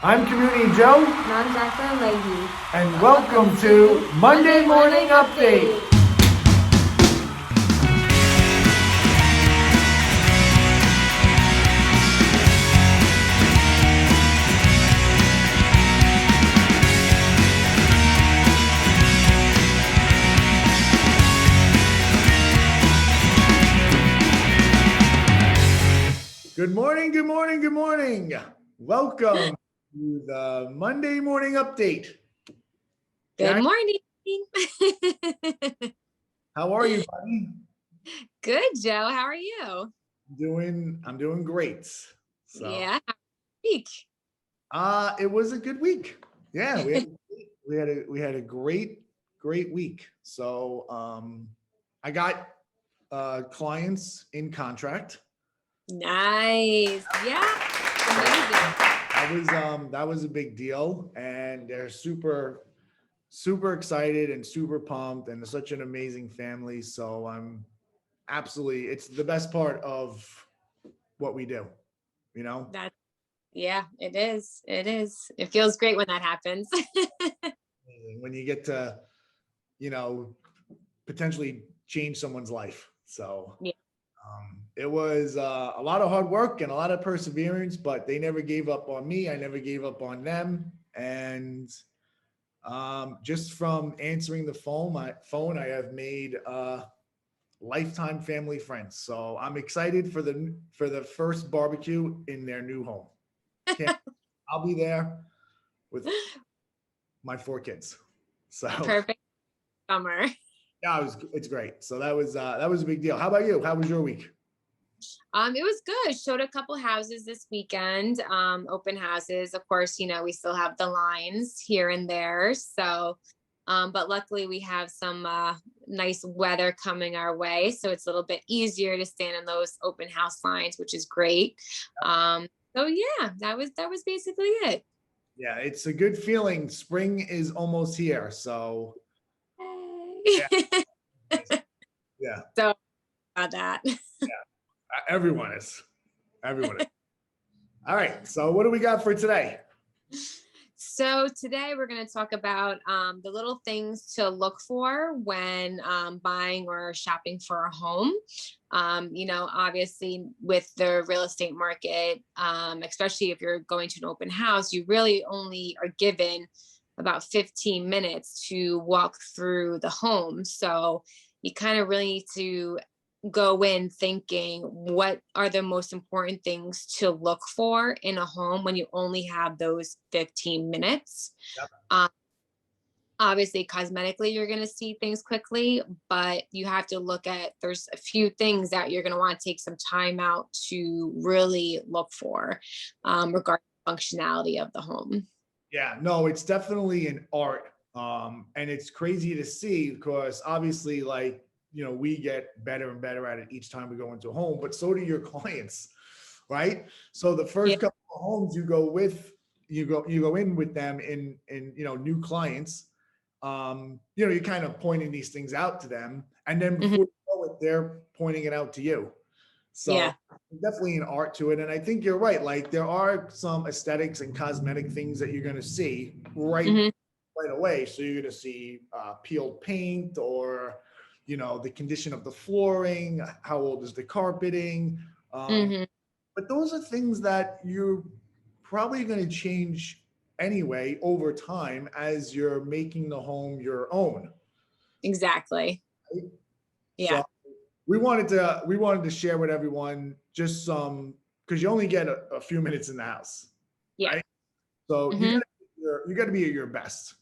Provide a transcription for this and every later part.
I'm Community Joe, And I'm Jacqueline Leahy. and welcome to Monday Morning Update. Good morning, good morning, good morning. Welcome to the Monday Morning Update. Good Jack, morning. how are you, buddy? Good, Joe. How are you? I'm doing great. So, Yeah. Week. it was a good week. Yeah, we had a great week. So, I got clients in contract. Nice. Yeah. Amazing. That was a big deal, and they're super excited and super pumped, and they're such an amazing family. So I'm absolutely, it's the best part of what we do, you know? That yeah, it is. It is. It feels great when that happens. When you get to, you know, potentially change someone's life. So Yeah. it was a lot of hard work and a lot of perseverance, but they never gave up on me. I never gave up on them. And just from answering the phone, I have made lifetime family friends. So I'm excited for the first barbecue in their new home. Can't, I'll be there with my 4 kids. So Perfect summer. yeah, it's great. So that was a big deal. How about you? How was your week? It was good. Showed a couple houses this weekend. Open houses. Of course, we still have the lines here and there. So, but luckily we have some nice weather coming our way. So it's a little bit easier to stand in those open house lines, which is great. So yeah, that was basically it. Yeah, it's a good feeling. Spring is almost here. So yeah, Yay. yeah, So about that. everyone is. Everyone is. All right. So what do we got for today? So today we're going to talk about the little things to look for when buying or shopping for a home. Obviously with the real estate market, especially if you're going to an open house, you really only are given about 15 minutes to walk through the home. So you kind of really need to go in thinking what are the most important things to look for in a home when you only have those 15 minutes. Yep. Um, Obviously, cosmetically, you're going to see things quickly, but you have to look at there's a few things that you're going to want to take some time out to really look for regarding functionality of the home. Yeah, no, it's definitely an art. And it's crazy to see because obviously, like, we get better and better at it each time we go into a home, but so do your clients, right? So the Yeah. first couple of homes you go in with them in new clients, you're kind of pointing these things out to them, and then Mhm. before you know it, they're pointing it out to you. So Yeah. definitely an art to it. And I think you're right. Like there are some aesthetics and cosmetic things that you're going to see Hmm. right away. So you're going to see peeled paint or, the condition of the flooring, how old is the carpeting. Um, Hmm. but those are things that you're probably going to change anyway over time as you're making the home your own. Exactly. Right? So Yeah. we wanted to share with everyone just some because you only get a few minutes in the house, Yeah. right? So Hmm. you got to be at your best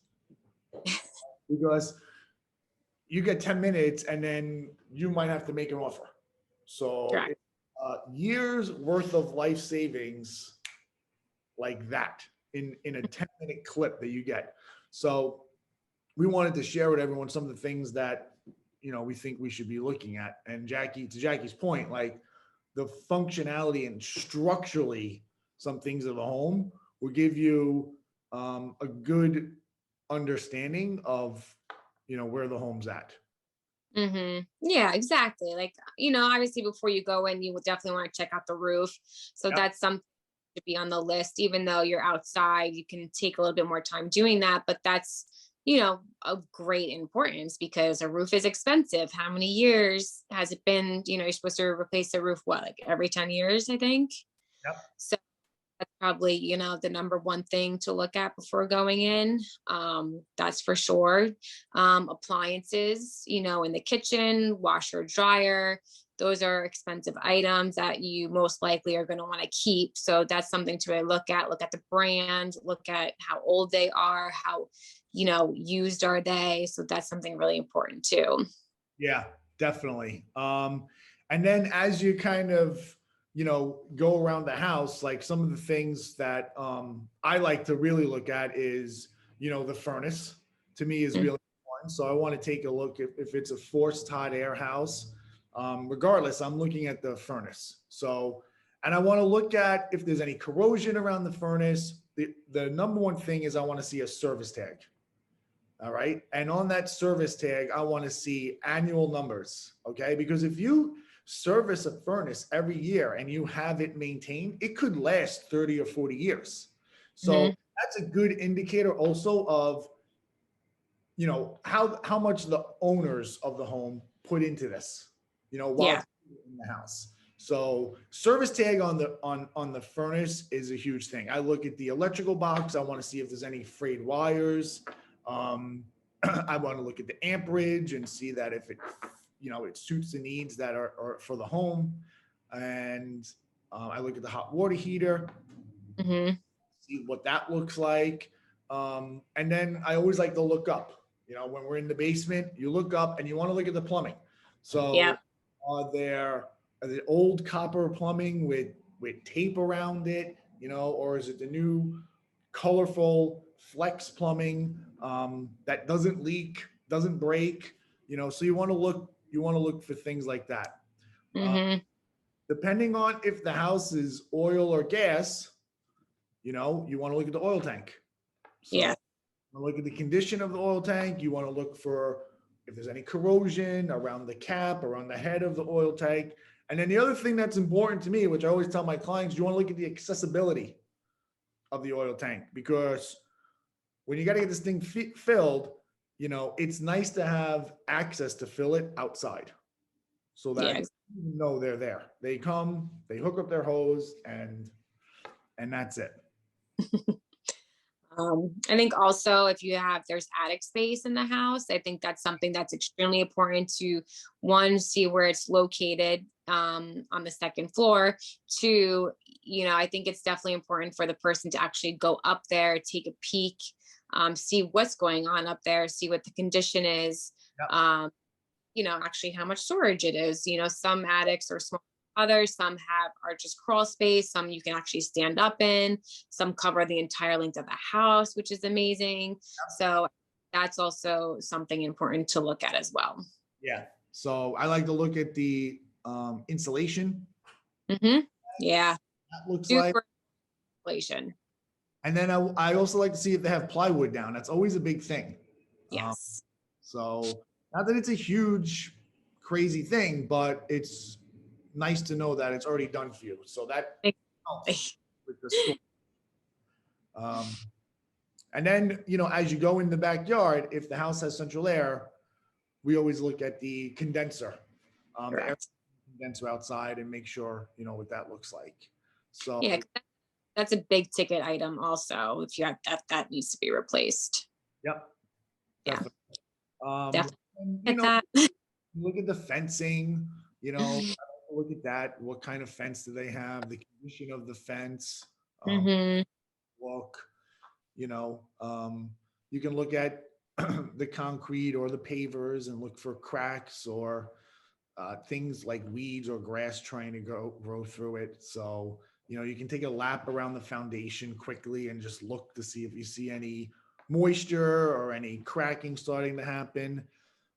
because you get 10 minutes and then you might have to make an offer. So Correct. it's years worth of life savings like that in a 10-minute clip that you get. So we wanted to share with everyone some of the things that we think we should be looking at. And to Jackie's point, like the functionality and structurally, some things of a home will give you a good understanding of where the home's at. Yeah, exactly. Like, obviously before you go in, you would definitely want to check out the roof. So Yep. that's something. to be on the list, even though you're outside, you can take a little bit more time doing that. But that's, of great importance because a roof is expensive. How many years has it been? You're supposed to replace the roof, what, like every 10 years, I think. Yep. So that's probably, the number one thing to look at before going in. That's for sure. Appliances, in the kitchen, washer, dryer, those are expensive items that you most likely are going to want to keep. So that's something to really look at the brand, look at how old they are, how, used are they. So that's something really important too. Yeah, definitely. And then as you kind of, go around the house, like some of the things that I like to really look at is, the furnace to me is Mm. really important. So I want to take a look if it's a forced hot air house. Regardless, I'm looking at the furnace. So, and I want to look at if there's any corrosion around the furnace. The number one thing is I want to see a service tag. All right. And on that service tag, I want to see annual numbers. Okay. Because if you service a furnace every year and you have it maintained, it could last 30 or 40 years. So Mhm. that's a good indicator also of, how much the owners of the home put into this, while Yeah. in the house. So service tag on the furnace is a huge thing. I look at the electrical box. I want to see if there's any frayed wires. I want to look at the amperage and see that if it suits the needs that are for the home. And I look at the hot water heater, Hmm. see what that looks like. And then I always like to look up. When we're in the basement, you look up and you want to look at the plumbing. Yeah. So are the old copper plumbing with tape around it, or is it the new colorful flex plumbing that doesn't leak, doesn't break? So you want to look for things like that. Uh, Hmm. Depending on if the house is oil or gas, you want to look at the oil tank. Yeah. So look at the condition of the oil tank. You want to look for if there's any corrosion around the cap, around the head of the oil tank. And then the other thing that's important to me, which I always tell my clients, you want to look at the accessibility of the oil tank because when you got to get this thing filled, it's nice to have access to fill it outside so that Yeah. you know they're there. They come, they hook up their hose, and that's it. I think also if there's attic space in the house, I think that's something that's extremely important to one, see where it's located on the second floor. Two, I think it's definitely important for the person to actually go up there, take a peek, see what's going on up there, see what the condition is. Yep. Actually how much storage it is. Some attics are small, others, some are just crawl space, some you can actually stand up in, some cover the entire length of the house, which is amazing. So that's also something important to look at as well. Yeah. So I like to look at the insulation. Hmm. Yeah. That looks like. Super inflation. And then I also like to see if they have plywood down. That's always a big thing. Um, Yes. so not that it's a huge, crazy thing, but it's nice to know that it's already done for you. So that helps with the store. And then, as you go in the backyard, if the house has central air, we always look at the condenser, the air Correct. condenser outside and make sure, what that looks like. So, Yeah, 'cause that's a big ticket item also. If you have that needs to be replaced. yep, Yeah, definitely. definitely And, get that. look at the fencing, look at that. What kind of fence do they have? The condition of the fence, Hmm. look, you know, um, you can look at the concrete or the pavers and look for cracks or things like weeds or grass trying to grow through it. So, you can take a lap around the foundation quickly and just look to see if you see any moisture or any cracking starting to happen.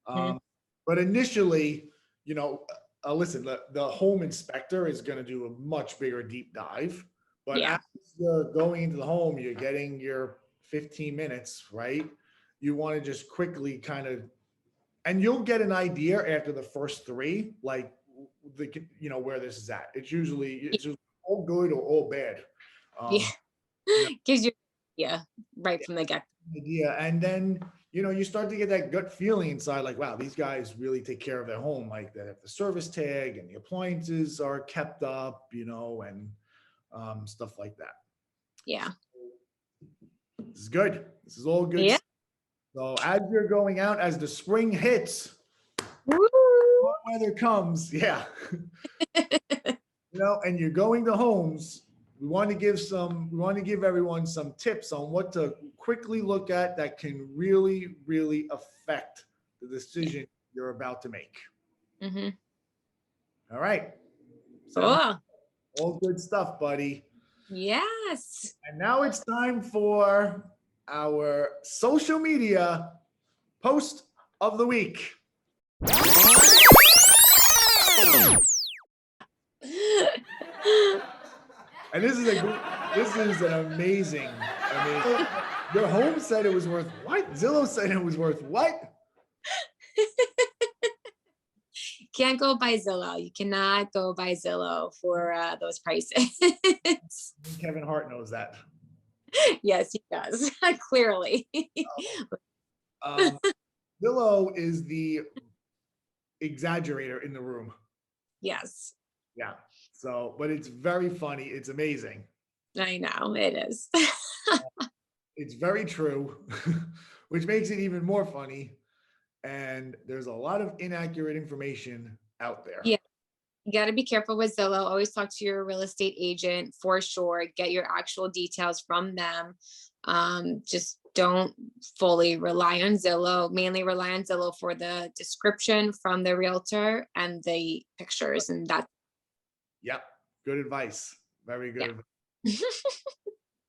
Mhm. But initially, you know, listen, the home inspector is going to do a much bigger deep dive. But Yeah. as you're going into the home, you're getting your 15 minutes, right? You want to just quickly kind of, and you'll get an idea after the first three, like where this is at. It's usually all good or all bad. Yeah. Yeah. Gives you, yeah, right from the get. Idea. And then, you start to get that gut feeling inside, like, wow, these guys really take care of their home. Like they have the service tag and the appliances are kept up, and stuff like that. Yeah. This is good. This is all good. Yeah. So as you're going out, as the spring hits, Woo! warm weather comes, yeah, and you're going to homes, we want to give everyone some tips on what to quickly look at that can really, really affect the decision you're about to make. Mm-hmm. All right. Cool. All good stuff, buddy. Yes. And now it's time for our social media post of the week. And this is an amazing. Your home said it was worth what? Zillow said it was worth what? Can't go by Zillow. You cannot go by Zillow for those prices. Kevin Hart knows that. Yes, he does. Clearly. Zillow is the exaggerator in the room. Yes. Yeah. So, but it's very funny. It's amazing. I know it is. It's very true, which makes it even more funny. And there's a lot of inaccurate information out there. Yeah. You got to be careful with Zillow. Always talk to your real estate agent for sure. Get your actual details from them. Just don't fully rely on Zillow. Mainly rely on Zillow for the description from the realtor and the pictures, and that's. Yep. Good advice. Very good. Yeah. Advice.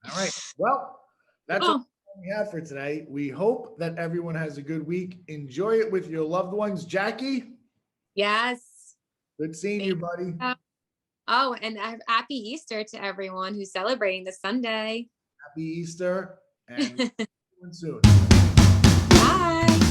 All right. Well, that's all we have for today. We hope that everyone has a good week. Enjoy it with your loved ones. Jackie? Yes. Good seeing you, buddy. Oh, and happy Easter to everyone who's celebrating this Sunday. Happy Easter and see you soon. Bye.